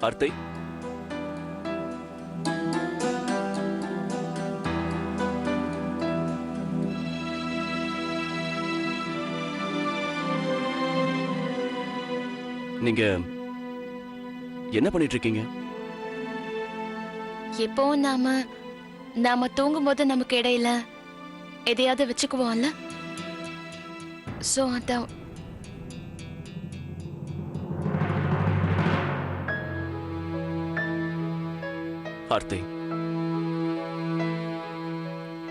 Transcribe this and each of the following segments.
ஆர்த்தி, நீங்க என்ன பண்ணிட்டு இருக்கீங்க? இப்போ நாம தூங்கும்போது நமக்கு இடையில எதையாவது வச்சுக்குவோம்ல, சோ அதான். ஆர்த்தி,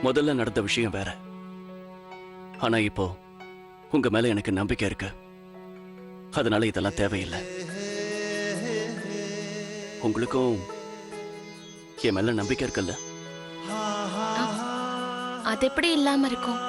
முதல்ல நடந்த விஷயம் வேற. ஆனா இப்போ உங்க மேல எனக்கு நம்பிக்கை இருக்கு. அதனால இதெல்லாம் தேவையில்லை. உங்களுக்கும் என் மேல நம்பிக்கை இருக்குல்ல? அது எப்படி இல்லாம இருக்கும்?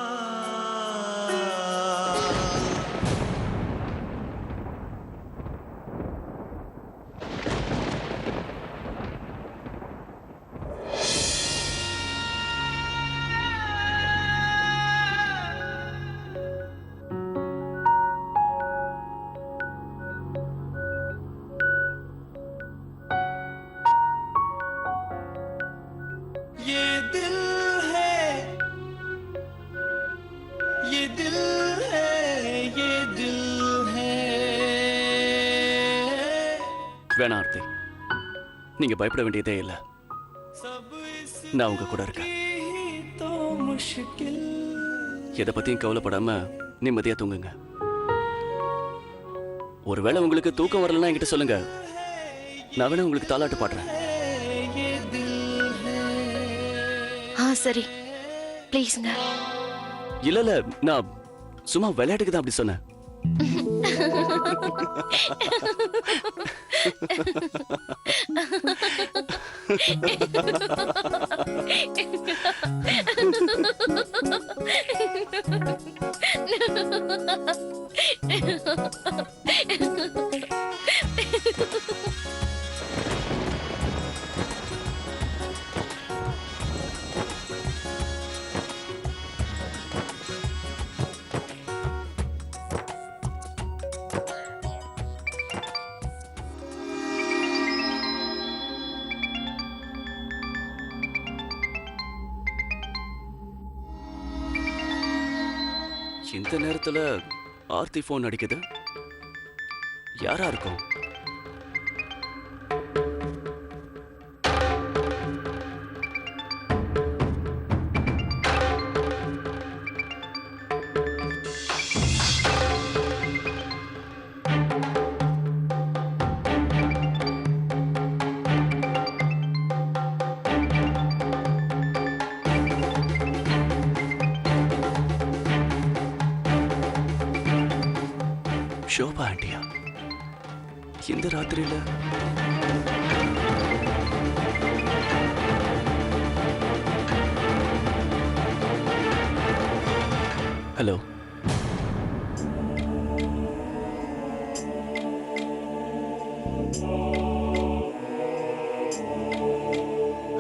வேணாம் ஆர்த்தி, நீங்க பயப்பட வேண்டியதே இல்லை. நான் உங்க கூட இருக்கேன். எதை பத்தியும் கவலைப்படாம நிம்மதியா தூங்குங்க. ஒருவேளை உங்களுக்கு தூக்கம் வரலன்னா என்கிட்ட சொல்லுங்க, நான் வேணா உங்களுக்கு தாலாட்டு பாடுறேன். சரி, ப்ளீஸ்ங்க. இல்ல இல்ல, நான் சும்மா விளையாட்டுக்கு தான் அப்படி சொன்னேன். இந்த நேரத்துல ஆர்த்தி போன் அடிக்குது. யாரா இருக்கும்? ஷோபா ஆண்டியா? இந்த ராத்திரியில? Hello,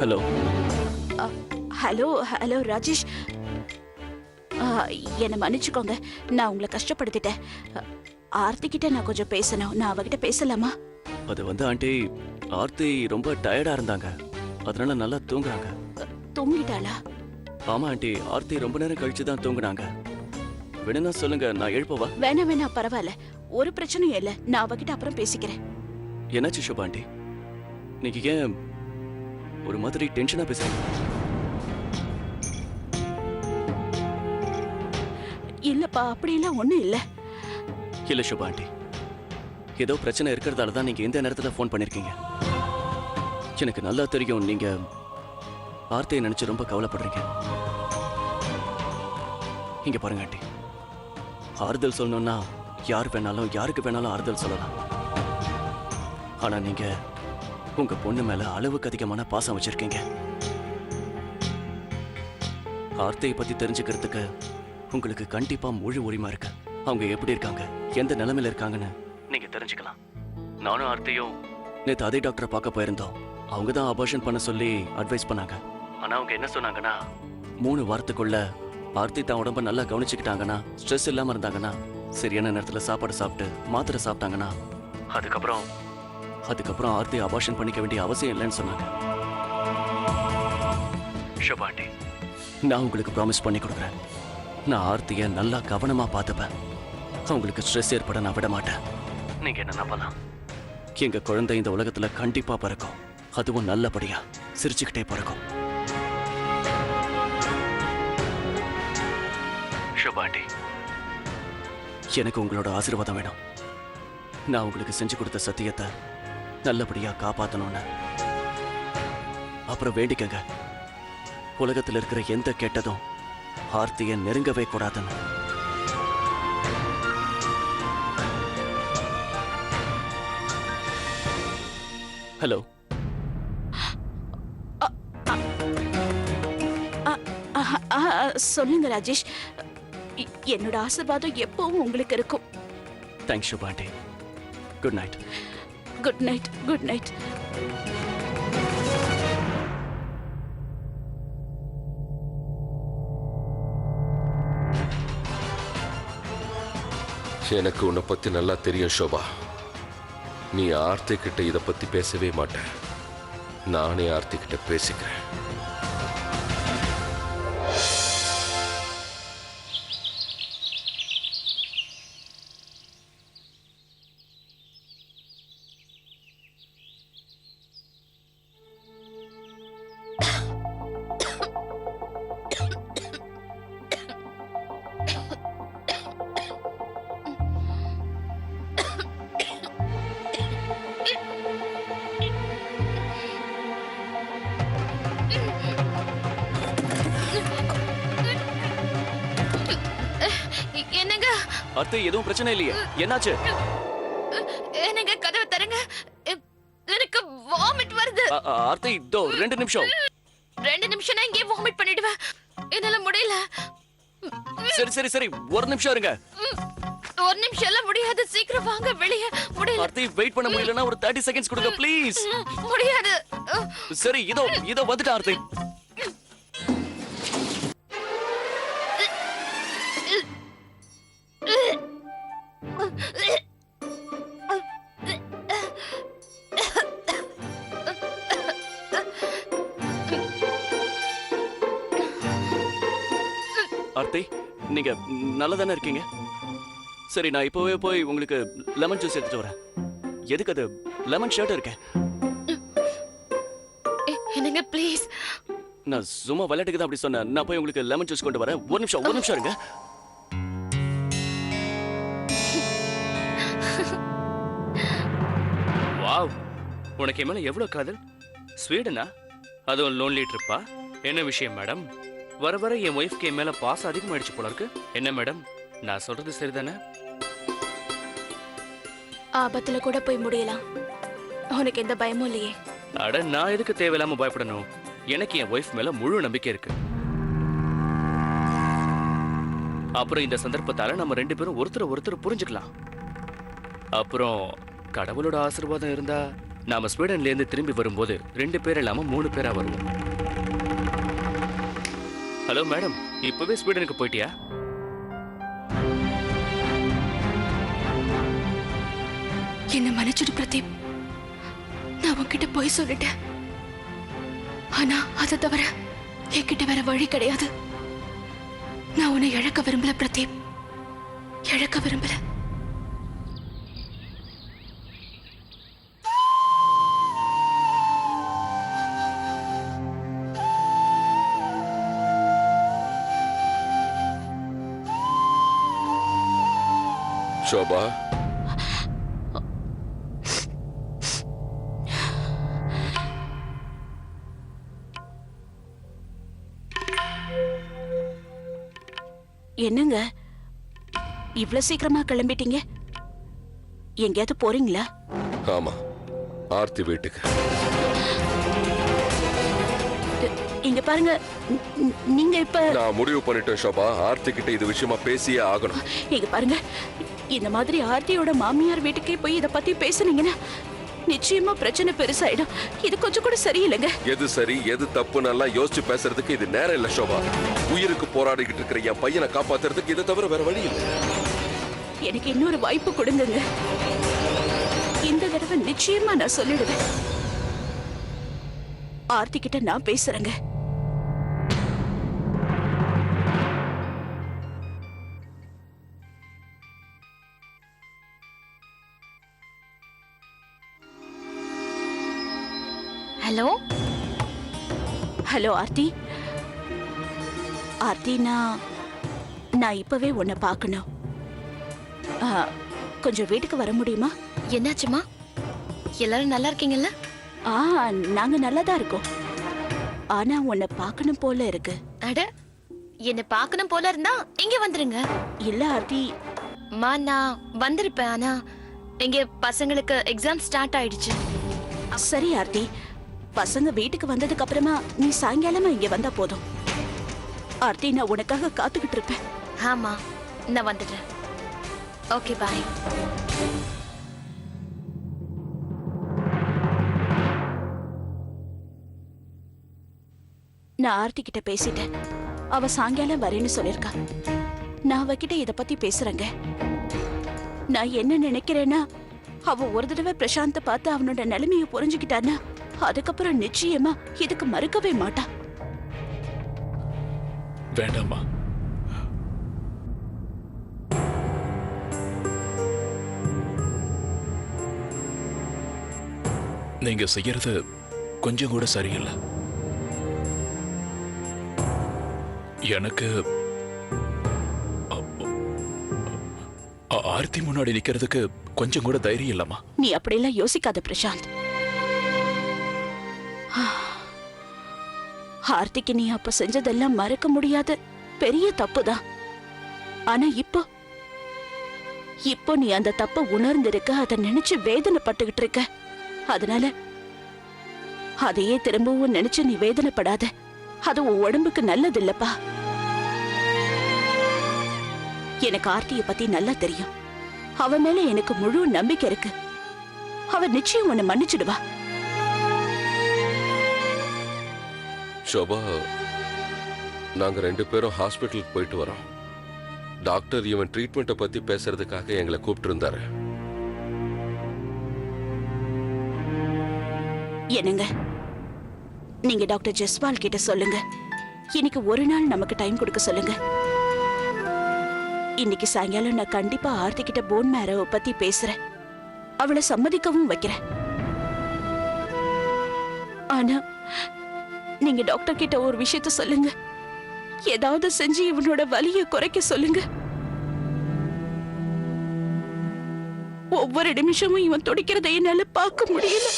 hello hello hello Rajesh, என்னை மன்னிச்சுக்கோங்க, நான் உங்களை கஷ்டப்படுத்திட்டேன். ஆர்த்தி கிட்ட நான் கொஞ்சம் பேசணும். நான் அவகிட்ட பேசலாமா? அது ஆண்டி, ஆர்த்தி ரொம்ப டயர்டா இருந்தாங்க, அதனால நல்லா தூங்குறாங்க. தூங்கிட்டாளா? ஆமா ஆண்டி, ஆர்த்தி ரொம்ப நேரம் கழிச்சு தான் தூங்குனாங்க. வேணும்னா சொல்லுங்க, நான் எழுப்பவா? வேணாம் வேணாம், பரவாயில்ல, ஒரு பிரச்சனையும் இல்லை. நான் அவகிட்ட அப்புறம் பேசிக்கிறேன். என்னாச்சு ஷோபா ஆண்டி, நீங்க ஏன் ஒரு மாதிரி டென்ஷனா பேசுறீங்க? இல்லப்பா, அப்படியெல்லாம் ஒண்ணும் இல்லை. இல்ல ஷோபா ஆண்டி, ஏதோ பிரச்சனை இருக்கிறதால தான் நீங்க இந்த நேரத்துல போன் பண்ணிருக்கீங்க. எனக்கு நல்லா தெரியும் நீங்க ஆர்த்தியை நினைச்சு ரொம்ப கவலைப்படுறீங்க. இங்க பாருங்க ஆண்டி, ஆறுதல் சொல்லணும்னா யாருக்கு வேணாலும் ஆறுதல் சொல்லலாம். ஆனா நீங்க உங்க பொண்ணு மேல அளவுக்கு அதிகமான பாசம் வச்சிருக்கீங்க. ஆர்த்தியை பத்தி தெரிஞ்சுக்கிறதுக்கு உங்களுக்கு கண்டிப்பா முழு உரிமை இருக்கு. அவங்க எப்படி இருக்காங்க, எந்த நிலைமையில இருக்காங்கன்னு நீங்க தெரிஞ்சுக்கலாம். நானும் ஆர்த்தியும் நேத்து அதே டாக்டரை பார்க்க போயிருந்தோம். அவங்க தான் அபார்ஷன் பண்ண சொல்லி அட்வைஸ் பண்ணாங்க. ஆனா அவங்க என்ன சொன்னாங்கன்னா, 3 வாரத்துக்குள்ள ஆர்த்தி தான் உடம்ப நல்லா கவனிச்சுக்கிட்டாங்கன்னா, ஸ்ட்ரெஸ் இல்லாம இருந்தாங்கன்னா, சரியான நேரத்துல சாப்பாடு சாப்பிட்டு மாத்திரை சாப்பிட்டாங்கன்னா, அதுக்கப்புறம் அதுக்கப்புறம் ஆர்த்தி அபார்ஷன் பண்ணிக்க வேண்டிய அவசியம் இல்லைன்னு சொன்னாங்க. ஷோபா ஆண்டி, நான் உங்களுக்கு ப்ராமிஸ் பண்ணி கொடுக்குறேன். நான் ஆர்த்தியை நல்லா கவனமா பார்த்துப்பேன். அவங்களுக்கு ஸ்ட்ரெஸ் ஏற்பட நான் விட மாட்டேன். நீங்க என்ன நம்பலாம். எங்க குழந்தை இந்த உலகத்துல கண்டிப்பா பிறக்கும். அதுவும் நல்லபடியா சிரிச்சுக்கிட்டே பிறக்கும். ஷோபா ஆண்டி, எனக்கு உங்களோட ஆசீர்வாதம் வேணும். நான் உங்களுக்கு செஞ்சு கொடுத்த சத்தியத்தை நல்லபடியா காப்பாத்தணும்னு. அப்புறம் வேண்டிக்கங்க, உலகத்தில் இருக்கிற எந்த கெட்டதும் ஆர்த்தியை நெருங்கவே கூடாதுன்னு. ஹலோ. சொல்லுங்க ராஜேஷ். என்னோட ஆசீர்வாதம் எப்பவும் உங்களுக்கு இருக்கும். Thanks Shobha aunty. Good night. Good night. Good night. எனக்கு உன்னை பத்தி நல்லா தெரியும் ஷோபா. நீ ஆர்த்தி கிட்ட இத பத்தி பேசவே மாட்ட. நானே ஆர்த்தி கிட்ட பேசிக்கிறேன். என்னங்க ஆர்த்தி, எதுவும் பிரச்சனை இல்லையே? என்னாச்சு? என்னங்க கதவை தரங்க. எனக்கு வாமிட் வருது. ஆர்த்தி, இதோ 2 நிமிஷம். 2 நிமிஷம் நான் இங்கே வாமிட் பண்ணிடுவேன். என்னால முடியல. சரி சரி சரி, 1 நிமிஷம் இருங்க. 1 நிமிஷம் எல்லாம் முடியாது. சீக்கிரம் வாங்க வெளியே. முடியல. ஆர்த்தி, வெயிட் பண்ண முடியலன்னா ஒரு 30 செகண்ட்ஸ் கொடுங்க ப்ளீஸ். முடியாது. சரி, இதோ வந்துட்டு ஆர்த்தி. ஆர்த்தி, நீங்க நல்லா தானே இருக்கீங்க? சரி, நான் இப்போவே போய் உங்களுக்கு லெமன் ஜூஸ் எடுத்துட்டு வரேன். எதுக்கு அது? லெமன் ஷர்ட் இருக்கேன். என்னங்க ப்ளீஸ். நான் சும்மா விளையாட்டுக்கு தான் அப்படி சொன்னேன். நான் போய் உங்களுக்கு லெமன் ஜூஸ் கொண்டு வரேன். 1 நிமிஷம் இருங்க. வாவ், உனக்கு என் மேல எவ்வளவு காதல். ஸ்வீடனா? அதுவும் லோன்லி ட்ரிப்பா? என்ன விஷயம் மேடம்? வர வர என் ஒய்ஃப்க்கு என் மேல பாசம் அதிகமாயிடுச்சு போல இருக்கு. என்ன மேடம், நான் சொல்றது சரிதானே? ஆபத்துல கூட போய் முடியலாம். உனக்கு எந்த பயமும் இல்லையே. அட, நான் எதுக்கு தேவையில்லாம பயப்படணும்? எனக்கு என் ஒய்ஃப் மேல முழு நம்பிக்கை இருக்கு. அப்புறம் இந்த சந்தர்ப்பத்தால நம்ம 2 பேரும் ஒருத்தர் புரிஞ்சுக்கலாம். அப்புறம் கடவுளோட ஆசீர்வாதம் இருந்தா நாம ஸ்வீடன்ல இருந்து திரும்பி வரும்போது 2 பேர் இல்லாம 3 பேரா வருவோம். ஹலோ மேடம், இப்பவே ஸ்வீடனுக்கு போயிட்டியா? என்ன மன்னிச்சிடு பிரதீப். நான் உன்கிட்ட போய் சொல்லிட்டேன். ஆனா அதை தவிர என்கிட்ட வேற வழி கிடையாது. நான் உன்னை இழக்க விரும்பல பிரதீப். இழக்க விரும்பல. ஷோபா, என்னங்க இவ்வளவு சீக்கிரமா கிளம்பிட்டீங்க? எங்கேயாவது போறீங்களா? ஆமா, ஆர்த்தி வீட்டுக்கு. இங்க பாருங்க, நீங்க இப்ப நான் முடிவு பண்ணிட்டேன் ஷோபா. ஆர்த்தி கிட்ட இது விஷயமா பேசியே ஆகணும். இங்க பாருங்க, இந்த மாதிரி ஆர்த்தியோட மாமியார் வீட்டுக்கே போய் இத பத்தி பேசுனீங்கன்னா நிச்சயமா பிரச்சனை பெருசாயிடும். இது கொஞ்சம் கூட சரியில்லைங்க. எது சரி எது தப்புன்னு எல்லாம் யோசிச்சு பேசுறதுக்கு இது நேரம் இல்ல ஷோபா. உயிருக்கு போராடிக்கிட்டு இருக்கிற என் பையனை காப்பாத்துறதுக்கு இதை தவிர வேற வழி இல்லை. எனக்கு இன்னொரு வாய்ப்பு கொடுங்கங்க. இந்த தடவை நிச்சயமா நான் சொல்லிடுவேன். ஆர்த்தி கிட்ட நான் பேசுறேங்க. Hello hello Aarthi. ஆர்த்தி, நான் இப்பவே உன்னை பார்க்கணும். கொஞ்சம் வீட்டுக்கு வர முடியுமா? என்னாச்சுமா? எல்லாரும் நல்லா இருக்கீங்கல்ல? நாங்க நல்லா தான் இருக்கோம். ஆனா உன்னை பார்க்கணும் போல இருக்கு. அட, என்ன பார்க்கணும் போல இருந்தா இங்க வந்துருங்க. இல்ல ஆர்த்தி. நான் வந்திருப்பேன். ஆனா இங்க பசங்களுக்கு எக்ஸாம் ஸ்டார்ட் ஆயிடுச்சு. சரி ஆர்த்தி, பசங்க வீட்டுக்கு வந்ததுக்கு அப்புறமா நீ சாயங்காலமா இங்க வந்தா போதும். ஆர்த்தி, நான் உனக்காக காத்துக்கிட்டு இருப்பேன். ஆமா, நான் வந்துடுறேன். ஓகே, பாய். நான் ஆர்த்தி கிட்ட பேசிட்டேன். அவ சாயங்காலம் வரேன்னு சொல்லிருக்கா. நான் அவகிட்ட இத பத்தி பேசுறேங்க. நான் என்ன நினைக்கிறேன்னா, அவ ஒரு தடவை பிரசாந்த பார்த்து அவனோட நிலைமைய புரிஞ்சுக்கிட்டான்னா அதுக்கப்புறம் நிச்சயமா இதுக்கு மறுக்கவே மாட்டா. வேண்டாமா, நீங்க செய்யறது கொஞ்சம் கூட சரியில்லை. எனக்கு ஆர்த்தி முன்னாடி நிக்கிறதுக்கு கொஞ்சம் கூட தைரியம் இல்லம்மா. நீ அப்படியெல்லாம் யோசிக்காத பிரசாந்த். ஆர்த்திக்கு நீ அப்ப செஞ்சதெல்லாம் மறக்க முடியாத பெரிய தப்புதான். ஆனா இப்போ நீ அந்த தப்ப உணர்ந்திருக்க, அதை நினைச்சு வேதனைப்பட்டுகிட்டு இருக்க. அதனால அதையே திரும்பவும் நினைச்சு நீ வேதனைப்படாத. அது உன் உடம்புக்கு நல்லது இல்லப்பா. எனக்கு ஆர்த்திய பத்தி நல்லா தெரியும். அவ மேல எனக்கு முழு நம்பிக்கை இருக்கு. அவ நிச்சயம் உன்னை மன்னிச்சிடுவா. ஷோபா, நாங்க 2 பேரும் ஹாஸ்பிட்டலுக்கு போயிட்டு வரோம். டாக்டர் இவன் ட்ரீட்மெண்ட்டை பத்தி பேசுறதுக்காக எங்களை கூப்பிட்டு இருந்தாரு. என்னங்க, நீங்க டாக்டர் ஜஸ்வால் கிட்ட சொல்லுங்க, இன்னைக்கு ஒரு நாள் நமக்கு டைம் கொடுக்க சொல்லுங்க. இன்னைக்கு சாயங்காலம் நான் கண்டிப்பா ஆர்த்தி கிட்ட போன் மேரோவை பத்தி பேசுறேன். அவளை சம்மதிக்கவும் வைக்கிறேன். ஆனா நீங்க டாக்டர் கிட்ட ஒரு விஷயத்த சொல்லுங்க. ஏதாவது செஞ்சு இவனோட வலியை குறைக்க சொல்லுங்க. ஒவ்வொரு நிமிஷமும் இவன் துடிக்கிறதை என்னால பார்க்க முடியல.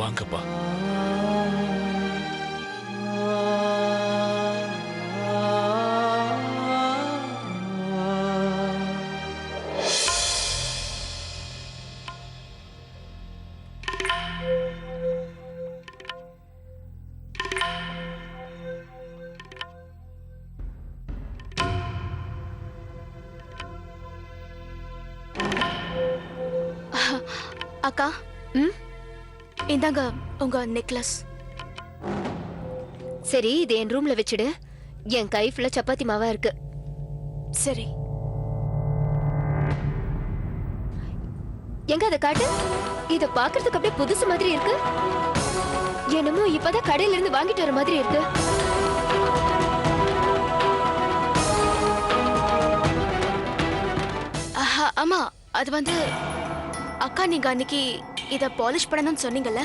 வாங்கப்பா. அக்கா, இந்தாங்க உங்க நெக்லஸ். சரி, இது என் ரூம்ல வச்சிடு. என் கை ஃபுல்லா சப்பாத்தி மாவா இருக்கு. சரி. எங்க அதை காட்டு. இத பாக்குறதுக்கு அப்படியே புதுசு மாதிரி இருக்கு. என்னமோ இப்பதான் கடையில இருந்து வாங்கிட்டு வர மாதிரி இருக்கு. ஆமா, அது வந்து அக்கா, நீங்க அன்னைக்கு இத பாலிஷ் பண்ணணும்னு சொன்னீங்கல்ல.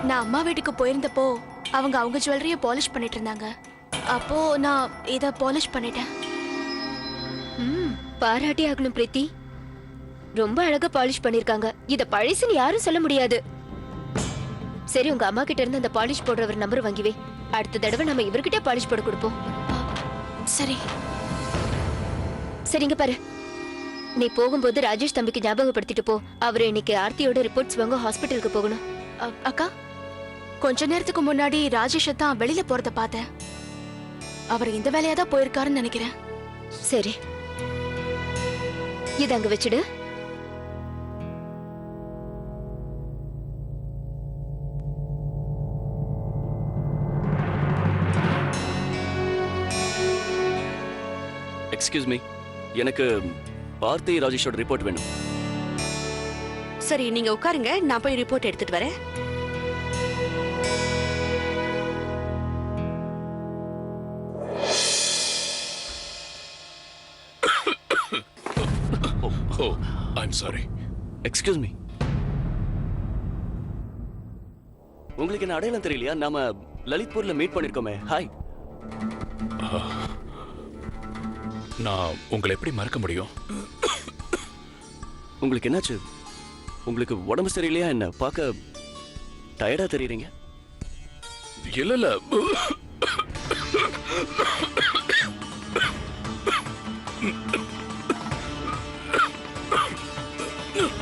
நான் அம்மா வீட்டுக்கு போயிருந்தப்போ அவங்க ஜுவல்லரிய பாலிஷ் பண்ணிட்டு இருந்தாங்க. அப்போ நான் இத பாலிஷ் பண்ணிட்டேன். பாராட்டி ஆகணும் பிரீத்தி. ரொம்ப அழகா பாலிஷ் பண்ணிருக்காங்க. இத பழசுன்னு யாரும் சொல்ல முடியாது. சரி, உங்க அம்மா கிட்ட இருந்து அந்த பாலிஷ் போடுறவர் நம்பர் வாங்கிவே. அடுத்த தடவை நம்ம இவர்கிட்ட பாலிஷ் போட கொடுப்போம். சரி. சரிங்க பாரு, நீ போகும்போது ராஜேஷ் தம்பிக்கு ஞாபகப்படுத்திட்டு போ. அவரு இன்னைக்கு ஆர்த்தியோட ரிப்போர்ட்ஸ் வாங்க ஹாஸ்பிட்டலுக்கு போகணும். அக்கா, கொஞ்ச நேரத்துக்கு முன்னாடி ராஜேஷ தான் வெளியில போறத பார்த்தேன். அவர் இந்த வேலையா தான் போயிருக்காருன்னு நினைக்கிறேன். சரி, இத அங்க வச்சுடு. எக்ஸ்கியூஸ் மீ, எனக்கு ஆர்த்தி ராஜேஷோட ரிப்போர்ட் வேணும். சரி, நீங்க உட்காருங்க, நான் போய் ரிப்போர்ட் எடுத்துட்டு வரேன். ஓ ஐம் சாரி. எக்ஸ்கியூஸ் மீ, உங்களுக்கு என்ன அடையாளம் தெரியலையா? நாம லலித்பூர்ல மீட் பண்ணிருக்கோமே. ஹாய். நான் உங்களை எப்படி மறக்க முடியும்? உங்களுக்கு என்னாச்சு? உங்களுக்கு உடம்பு சரியில்லையா என்ன? பார்க்க டயர்டா தெரியுறீங்க. இல்ல இல்ல,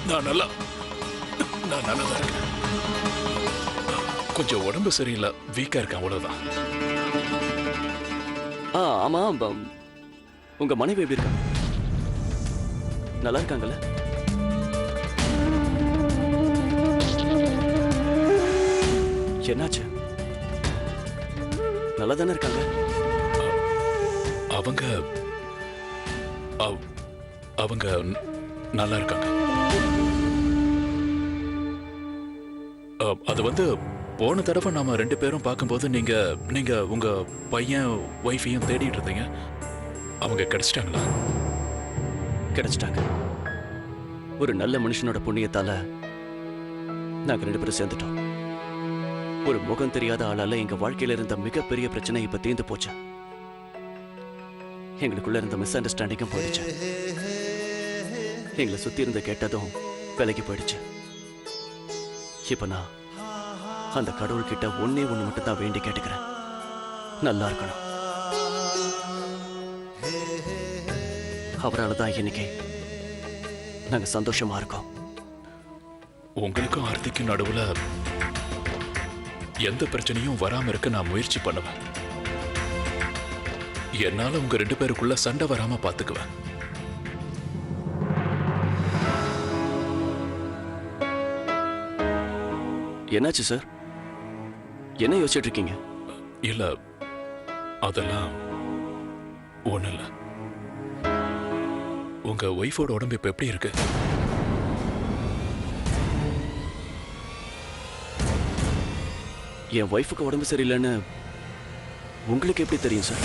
நான் நல்லா தான் இருக்கேன். கொஞ்சம் உடம்பு சரியில்லை, வீக்கா இருக்கேன், அவ்வளவுதான். ஆமா, உங்க மனைவி எப்படி இருக்காங்க? நல்லா இருக்காங்கல்ல? என்னாச்சு? நல்லா தானே இருக்காங்க? அவங்க அவங்க நல்லா இருக்காங்க. அது வந்து போன தடவை நாம 2 பேரும் பார்க்கும்போது நீங்க உங்க பையன் ஒய்ஃபையும் தேடிட்டு இருந்தீங்க. அவங்க கிடைச்சிட்டாங்களா? கிடைச்சிட்டாங்க. ஒரு நல்ல மனுஷனோட புண்ணியத்தால நாங்க 2 பேரும் சேர்ந்துட்டோம். ஒரு முகம் தெரியாத ஆளால எங்க வாழ்க்கையில இருந்த மிகப்பெரிய பிரச்சனை இப்ப தீர்ந்து போச்சு. எங்களுக்குள்ள இருந்த மிஸ் அண்டர்ஸ்டாண்டிங்கும் போயிடுச்சு. எங்களை சுத்தி இருந்த கேட்டதும் விலகி போயிடுச்சு. இப்ப நான் அந்த கடவுள்கிட்ட ஒண்ணே ஒண்ணு மட்டும் தான் வேண்டி கேட்டுக்கிறேன். நல்லா இருக்கணும். அவரால் தான் இன்னைக்கு நாங்க சந்தோஷமா இருக்கோம். உங்களுக்கும் ஆர்த்திக்கும் நடுவுல எந்த பிரச்சனையும் வராம இருக்க நான் முயற்சி பண்ணுவேன். என்னால உங்க 2 பேருக்குள்ள சண்டை வராம பாத்துக்குவேன். என்னாச்சு சார்? என்ன யோசிச்சுட்டு இருக்கீங்க? இல்ல, அதெல்லாம் ஒண்ணும் இல்ல. உங்க ஒய்ஃபோட உடம்பு இப்ப எப்படி இருக்கு? என் ஒய்ஃபுக்கு உடம்பு சரியில்லைன்னு உங்களுக்கு எப்படி தெரியும் சார்?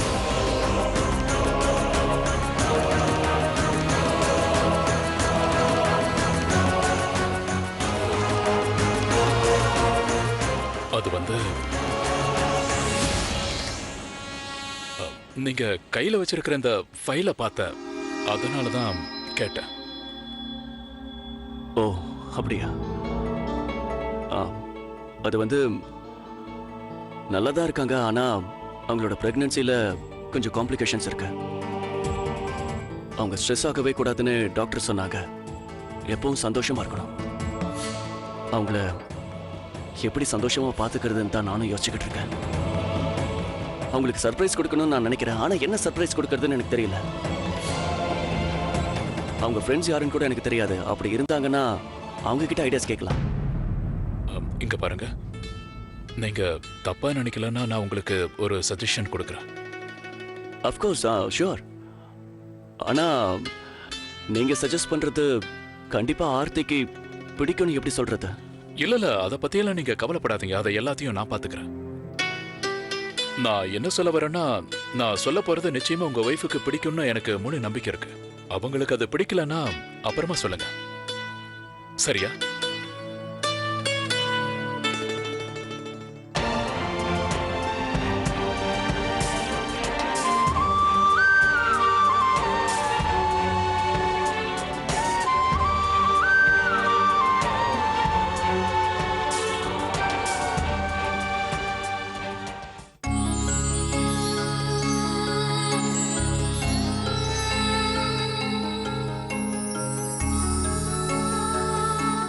அது வந்து நீங்க கையில வச்சிருக்கிற இந்த ஃபைலை பார்த்தேன், அதனால தான் கேட்டேன். ஓ, அப்படியா? அது வந்து நல்லா தான் இருக்காங்க. ஆனா அவங்களோட பிரெக்னன்சில கொஞ்சம் காம்ப்ளிகேஷன்ஸ் இருக்கு. அவங்க ஸ்ட்ரெஸ் ஆகவே கூடாதுன்னு டாக்டர் சொன்னாங்க. எப்பவும் சந்தோஷமா இருக்கணும். அவங்கள எப்படி சந்தோஷமா பாத்துக்கிறதுன்னு தான் நானும் யோசிச்சுக்கிட்டு இருக்கேன். அவங்களுக்கு சர்ப்ரைஸ் கொடுக்கணும்னு நான் நினைக்கிறேன். ஆனா என்ன சர்ப்ரைஸ் கொடுக்கறதுன்னு எனக்கு தெரியல. அவங்க ஃப்ரெண்ட்ஸ் யாருன்னு கூட எனக்கு தெரியாது. அப்படி இருந்தாங்கன்னா அவங்க கிட்ட ஐடியாஸ் கேட்கலாம். இங்க பாருங்க, நீங்க தப்பா நினைக்கலன்னா நான் உங்களுக்கு ஒரு சஜஷன் கொடுக்குறேன். Of course, sure. ஆனா நீங்க சஜஸ்ட் பண்றது கண்டிப்பா ஆர்த்திக்கு பிடிக்கும்னு எப்படி சொல்றது? இல்ல, அதை பத்தியெல்லாம் நீங்க கவலைப்படாதீங்க. அதை எல்லாத்தையும் நான் பாத்துக்கிறேன். நான் என்ன சொல்ல வரேன்னா, நான் சொல்ல போறது நிச்சயமா உங்க ஒய்ஃபுக்கு பிடிக்கும்னு எனக்கு முழு நம்பிக்கை இருக்கு. அவங்களுக்கு அது பிடிக்கலன்னா அப்புறமா சொல்லுங்க, சரியா?